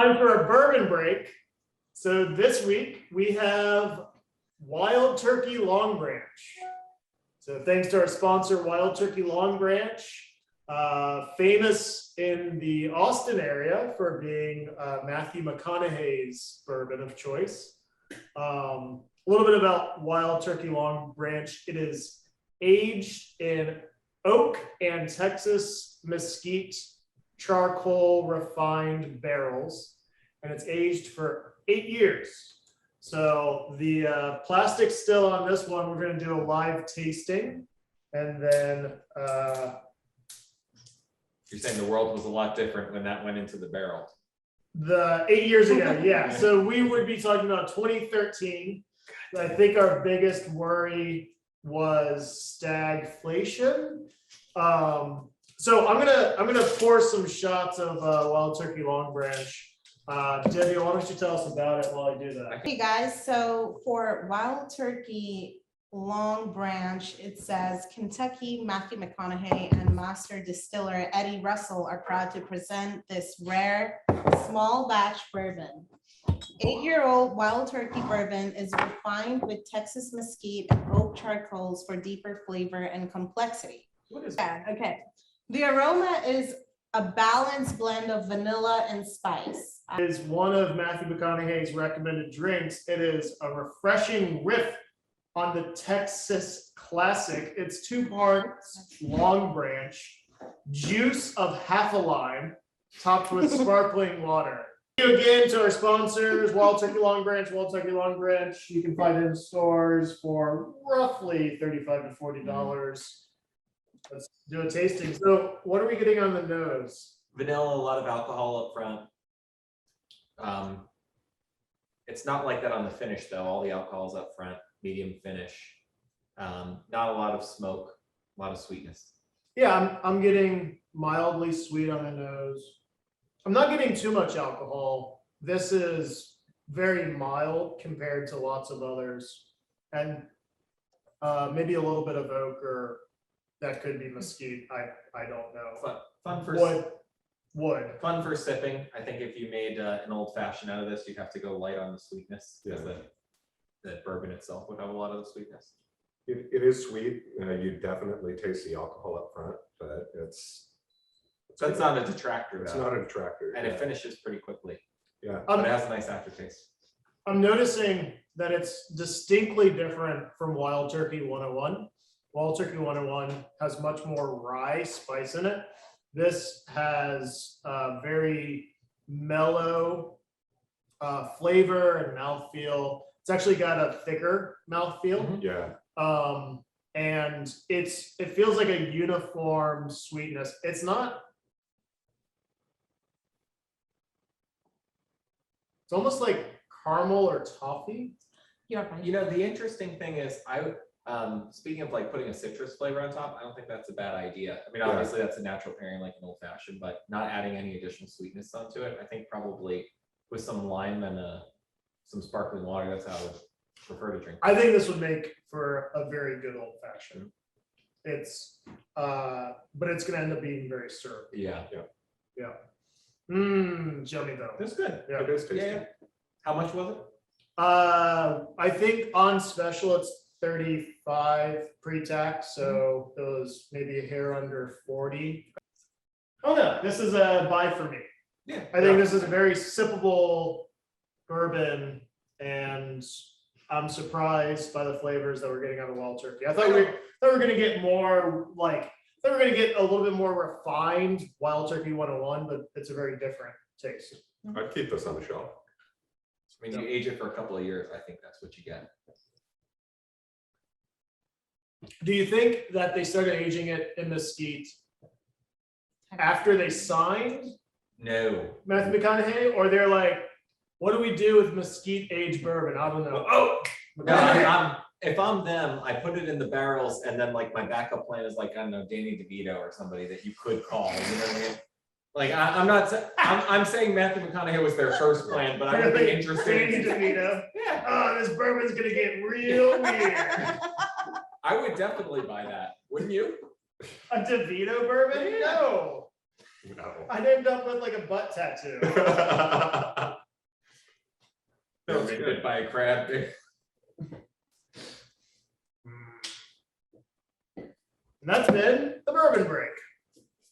Time for a bourbon break. So this week we have Wild Turkey Long Branch. So thanks to our sponsor, Wild Turkey Long Branch, famous in the Austin area for being Matthew McConaughey's bourbon of choice. A little bit about Wild Turkey Long Branch. It is aged in oak and Texas mesquite charcoal refined barrels, and it's aged for 8 years. So the plastic's still on this one. We're going to do a live tasting, and then you're saying the world was a lot different when that went into the barrel. The 8 years ago, yeah. So we would be talking about 2013. I think our biggest worry was stagflation. So I'm gonna pour some shots of Wild Turkey Long Branch. Debbie, why don't you tell us about it while I do that? Hey guys, so for Wild Turkey Long Branch, it says Kentucky Matthew McConaughey and master distiller Eddie Russell are proud to present this rare small batch bourbon. 8-year-old Wild Turkey bourbon is refined with Texas mesquite and oak charcoals for deeper flavor and complexity. What is that? Okay. The aroma is a balanced blend of vanilla and spice. It is one of Matthew McConaughey's recommended drinks. It is a refreshing riff on the Texas classic. It's 2 parts Long Branch, juice of half a lime, topped with sparkling water. Thank you again to our sponsors, Wild Turkey Long Branch. Wild Turkey Long Branch, you can find it in stores for roughly $35 to $40. Let's do a tasting. So what are we getting on the nose? Vanilla, a lot of alcohol up front. It's not like that on the finish though. All the alcohol's up front, medium finish. Not a lot of smoke, a lot of sweetness. Yeah, I'm getting mildly sweet on the nose. I'm not getting too much alcohol. This is very mild compared to lots of others. And maybe a little bit of oak, or that could be mesquite. I don't know. Fun for wood. Fun for sipping. I think if you made an old fashioned out of this, you'd have to go light on the sweetness, because the bourbon itself would have a lot of the sweetness. It is sweet. You definitely taste the alcohol up front, but That's not a detractor. It's though. not a detractor. And it finishes pretty quickly. Yeah. But it has a nice aftertaste. I'm noticing that it's distinctly different from Wild Turkey 101. Wild Turkey 101 has much more rye spice in it. This has very mellow flavor and mouthfeel. It's actually got a thicker mouthfeel. Yeah. And it feels like a uniform sweetness. It's not. It's almost like caramel or toffee. You're fine. You know, the interesting thing is, speaking of like putting a citrus flavor on top, I don't think that's a bad idea. I mean, obviously that's a natural pairing like an old fashioned, but not adding any additional sweetness onto it. I think probably with some lime and some sparkling water, that's how I would prefer to drink. I think this would make for a very good old fashioned. It's but it's gonna end up being very syrupy. Yeah. Yummy though. That's good. Yeah. It is tasty. Yeah. How much was it? I think on special it's 35 pre-tax, so it was maybe a hair under 40. Oh no, this is a buy for me. Yeah. I think this is a very sippable bourbon, and I'm surprised by the flavors that we're getting out of Wild Turkey. I thought we were going to get more like, we're going to get a little bit more refined Wild Turkey 101, but it's a very different taste. I'd keep this on the shelf. I mean, you age it for a couple of years, I think that's what you get. Do you think that they started aging it in mesquite after they signed No. Matthew McConaughey, or they're like, what do we do with mesquite aged bourbon? I don't know. Oh, No, if I'm them, I put it in the barrels, and then like my backup plan is like, I don't know, Danny DeVito or somebody that you could call. You know what I mean? Like I'm not. I'm saying Matthew McConaughey was their first plan, but I would be interested. Danny DeVito. Oh, this bourbon's gonna get real weird. I would definitely buy that, wouldn't you? A DeVito bourbon? Yeah. No. No. I'd end up with like a butt tattoo. Don't get bit by a crab. And that's been the Bourbon Break.